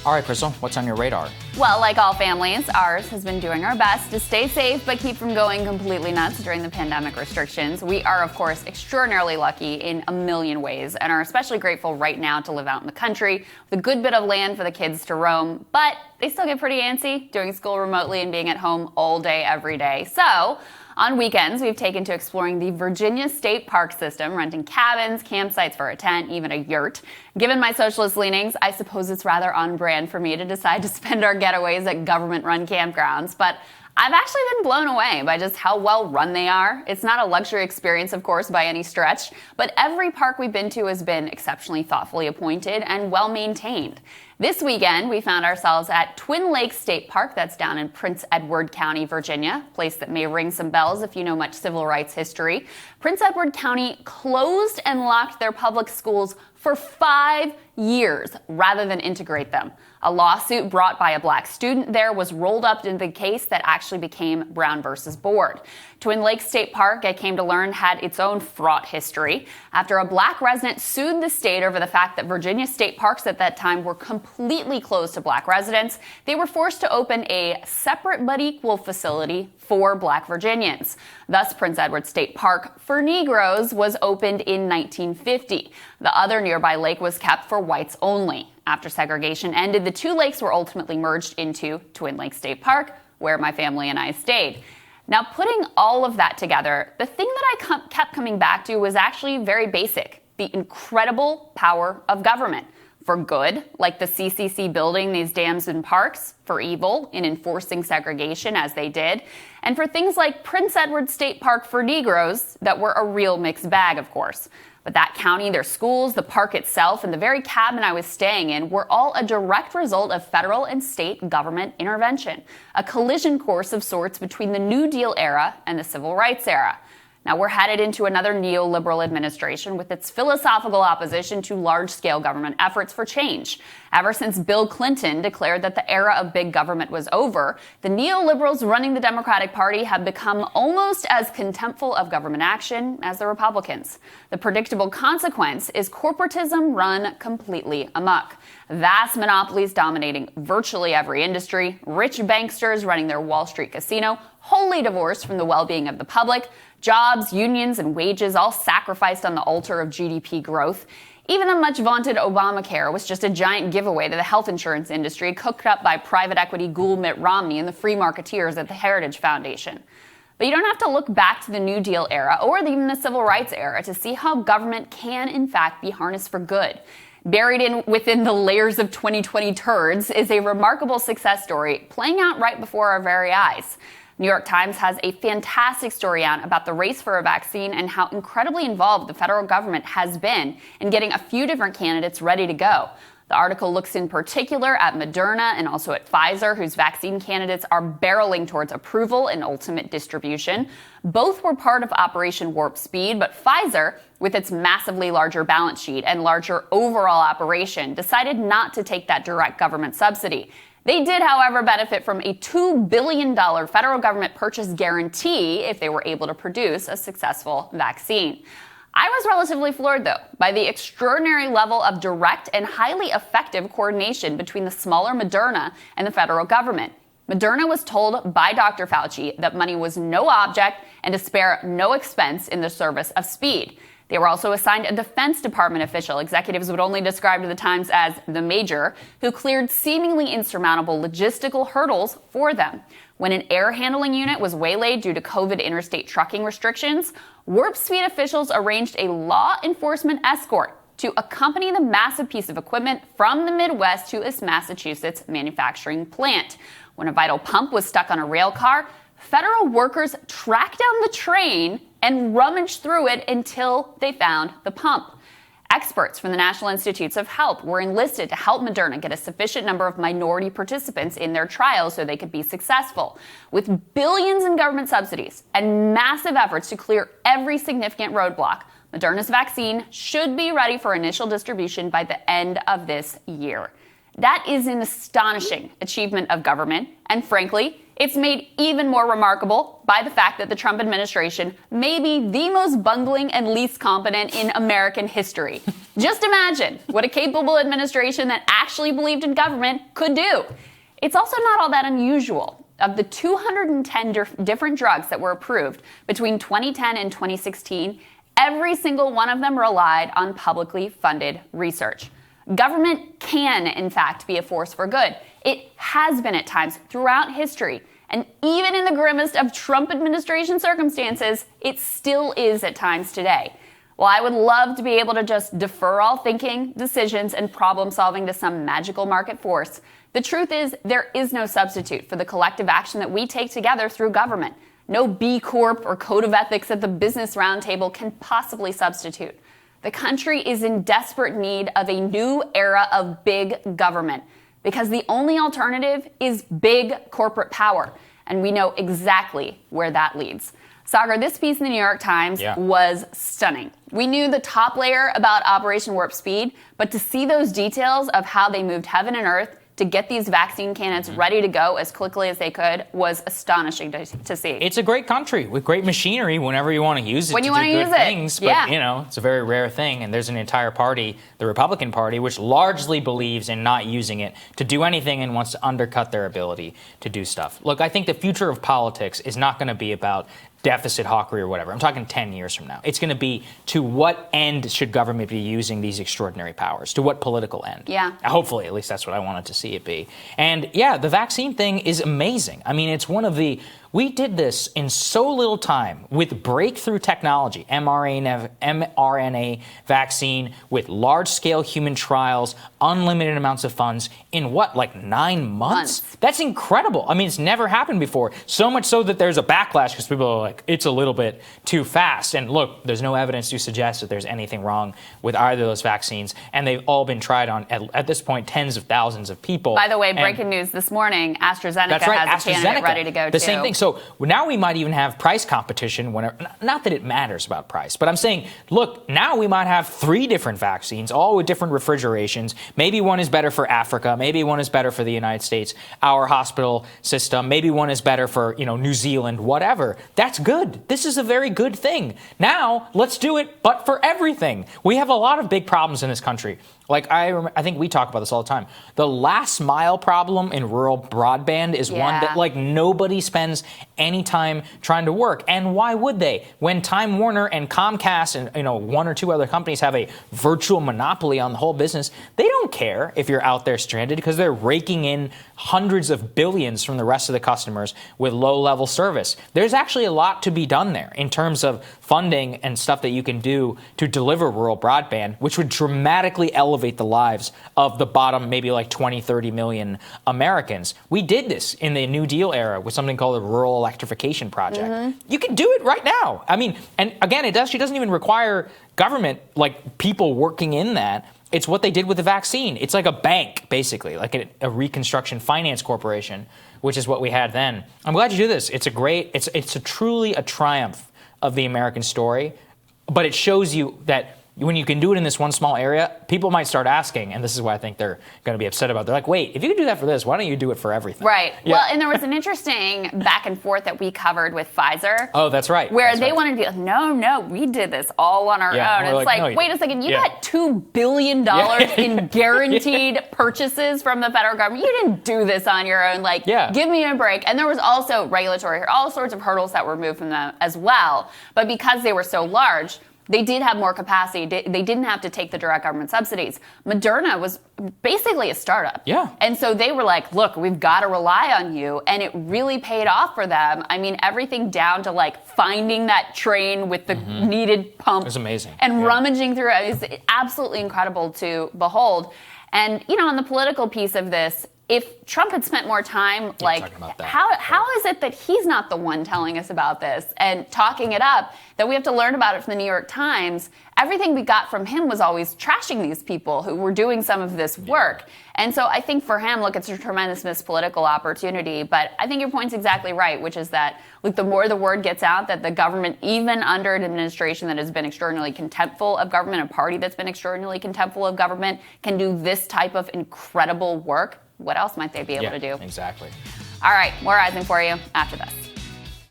All right, Krystal, what's on your radar? Well, like all families, ours has been doing our best to stay safe but keep from going completely nuts during the pandemic restrictions. We are, of course, extraordinarily lucky in a million ways and are especially grateful right now to live out in the country with a good bit of land for the kids to roam. But they still get pretty antsy doing school remotely and being at home all day, every day. So on weekends, we've taken to exploring the Virginia State Park system, renting cabins, campsites for a tent, even a yurt. Given my socialist leanings, I suppose it's rather on brand for me to decide to spend our getaways at government-run campgrounds, but I've actually been blown away by just how well run they are. It's not a luxury experience, of course, by any stretch, but every park we've been to has been exceptionally thoughtfully appointed and well maintained. This weekend, we found ourselves at Twin Lakes State Park, that's down in Prince Edward County, Virginia, a place that may ring some bells if you know much civil rights history. Prince Edward County closed and locked their public schools for 5 years rather than integrate them. A lawsuit brought by a black student there was rolled up into the case that actually became Brown versus Board. Twin Lakes State Park, I came to learn, had its own fraught history. After a black resident sued the state over the fact that Virginia state parks at that time were completely closed to black residents, they were forced to open a separate but equal facility for black Virginians. Thus, Prince Edward State Park for Negroes was opened in 1950. The other nearby lake was kept for whites only. After segregation ended, the two lakes were ultimately merged into Twin Lakes State Park, where my family and I stayed. Now, putting all of that together, the thing that I kept coming back to was actually very basic: the incredible power of government. For good, like the CCC building these dams and parks; for evil, in enforcing segregation as they did; and for things like Prince Edward State Park for Negroes that were a real mixed bag, of course. But that county, their schools, the park itself, and the very cabin I was staying in were all a direct result of federal and state government intervention, a collision course of sorts between the New Deal era and the Civil Rights era. Now, we're headed into another neoliberal administration with its philosophical opposition to large-scale government efforts for change. Ever since Bill Clinton declared that the era of big government was over, the neoliberals running the Democratic Party have become almost as contemptful of government action as the Republicans. The predictable consequence is corporatism run completely amok. Vast monopolies dominating virtually every industry, rich banksters running their Wall Street casino, wholly divorced from the well-being of the public, jobs, unions, and wages all sacrificed on the altar of GDP growth. Even the much-vaunted Obamacare was just a giant giveaway to the health insurance industry cooked up by private equity ghoul Mitt Romney and the free marketeers at the Heritage Foundation. But you don't have to look back to the New Deal era or even the Civil Rights era to see how government can, in fact, be harnessed for good. Buried within the layers of 2020 turds is a remarkable success story playing out right before our very eyes. New York Times has a fantastic story out about the race for a vaccine and how incredibly involved the federal government has been in getting a few different candidates ready to go. The article looks in particular at Moderna and also at Pfizer, whose vaccine candidates are barreling towards approval and ultimate distribution. Both were part of Operation Warp Speed, but Pfizer, with its massively larger balance sheet and larger overall operation, decided not to take that direct government subsidy. They did, however, benefit from a $2 billion federal government purchase guarantee if they were able to produce a successful vaccine. I was relatively floored, though, by the extraordinary level of direct and highly effective coordination between the smaller Moderna and the federal government. Moderna was told by Dr. Fauci that money was no object and to spare no expense in the service of speed. They were also assigned a Defense Department official, executives would only describe to the Times as the Major, who cleared seemingly insurmountable logistical hurdles for them. When an air handling unit was waylaid due to COVID interstate trucking restrictions, Warp Speed officials arranged a law enforcement escort to accompany the massive piece of equipment from the Midwest to its Massachusetts manufacturing plant. When a vital pump was stuck on a rail car, federal workers tracked down the train and rummaged through it until they found the pump. Experts from the National Institutes of Health were enlisted to help Moderna get a sufficient number of minority participants in their trials so they could be successful. With billions in government subsidies and massive efforts to clear every significant roadblock, Moderna's vaccine should be ready for initial distribution by the end of this year. That is an astonishing achievement of government, and frankly, It's made even more remarkable by the fact that the Trump administration may be the most bungling and least competent in American history. Just imagine what a capable administration that actually believed in government could do. It's also not all that unusual. Of the 210 different drugs that were approved between 2010 and 2016, every single one of them relied on publicly funded research. Government can, in fact, be a force for good. It has been at times throughout history. And even in the grimmest of Trump administration circumstances, it still is at times today. While I would love to be able to just defer all thinking, decisions, and problem solving to some magical market force, the truth is there is no substitute for the collective action that we take together through government. No B Corp or code of ethics at the business roundtable can possibly substitute. The country is in desperate need of a new era of big government because the only alternative is big corporate power. And we know exactly where that leads. Sagar, this piece in the New York Times was stunning. We knew the top layer about Operation Warp Speed, but to see those details of how they moved heaven and earth to get these vaccine candidates ready to go as quickly as they could was astonishing to see. It's a great country with great machinery whenever you want to use it when to you do want to good use it. things. But, you know, it's a very rare thing. And there's an entire party, the Republican Party, which largely believes in not using it to do anything and wants to undercut their ability to do stuff. Look, I think the future of politics is not going to be about deficit hawkery or whatever. I'm talking 10 years from now. It's going to be to what end should government be using these extraordinary powers? To what political end? Yeah. Hopefully, at least that's what I wanted to see it be. And yeah, the vaccine thing is amazing. I mean, it's one of the... We did this in so little time with breakthrough technology, mRNA vaccine, with large-scale human trials, unlimited amounts of funds, in what, like 9 months? That's incredible. I mean, it's never happened before. So much so that there's a backlash because people are like, it's a little bit too fast. And look, there's no evidence to suggest that there's anything wrong with either of those vaccines. And they've all been tried on, at this point, tens of thousands of people. By the way, breaking news this morning, AstraZeneca has a candidate ready to go, the same thing. So now we might even have price competition whenever, not that it matters about price, but I'm saying, look, now we might have 3 different vaccines, all with different refrigerations. Maybe one is better for Africa. Maybe one is better for the United States, our hospital system. Maybe one is better for, New Zealand, whatever. That's good. This is a very good thing. Now, let's do it, but for everything. We have a lot of big problems in this country. Like, I think we talk about this all the time. The last mile problem in rural broadband is one that, like, nobody spends any time trying to work. And why would they? When Time Warner and Comcast and, 1 or 2 other companies have a virtual monopoly on the whole business, they don't care if you're out there stranded because they're raking in hundreds of billions from the rest of the customers with low-level service. There's actually a lot to be done there in terms of funding and stuff that you can do to deliver rural broadband, which would dramatically elevate the lives of the bottom maybe like 20, 30 million Americans. We did this in the New Deal era with something called the Rural Electrification Project. You can do it right now. I mean, and again, it doesn't even require government, like people working in that. It's what they did with the vaccine. It's like a bank, basically, like a reconstruction finance corporation, which is what we had then. I'm glad you do this. It's truly a triumph of the American story, but it shows you that when you can do it in this one small area, people might start asking, and this is why I think they're going to be upset about it. They're like, wait, if you can do that for this, why don't you do it for everything? Right. Yeah. Well, and there was an interesting back and forth that we covered with Pfizer. Oh, that's right. Where they wanted to be like, no, we did this all on our own. It's like, no, wait a second, you got $2 billion in guaranteed purchases from the federal government. You didn't do this on your own. Like, give me a break. And there was also regulatory, all sorts of hurdles that were removed from them as well. But because they were so large, they did have more capacity. They didn't have to take the direct government subsidies. Moderna was basically a startup. Yeah. And so they were like, look, we've got to rely on you. And it really paid off for them. I mean, everything down to like finding that train with the needed pump. It was amazing. And rummaging through it. It's absolutely incredible to behold. And, on the political piece of this, if Trump had spent more time, how is it that he's not the one telling us about this and talking it up, that we have to learn about it from the New York Times? Everything we got from him was always trashing these people who were doing some of this work. And so I think for him, look, it's a tremendous missed political opportunity. But I think your point's exactly right, which is that, look, the more the word gets out that the government, even under an administration that has been extraordinarily contemptful of government, a party that's been extraordinarily contemptful of government, can do this type of incredible work, what else might they be able to do? Exactly. All right, more Rising for you after this.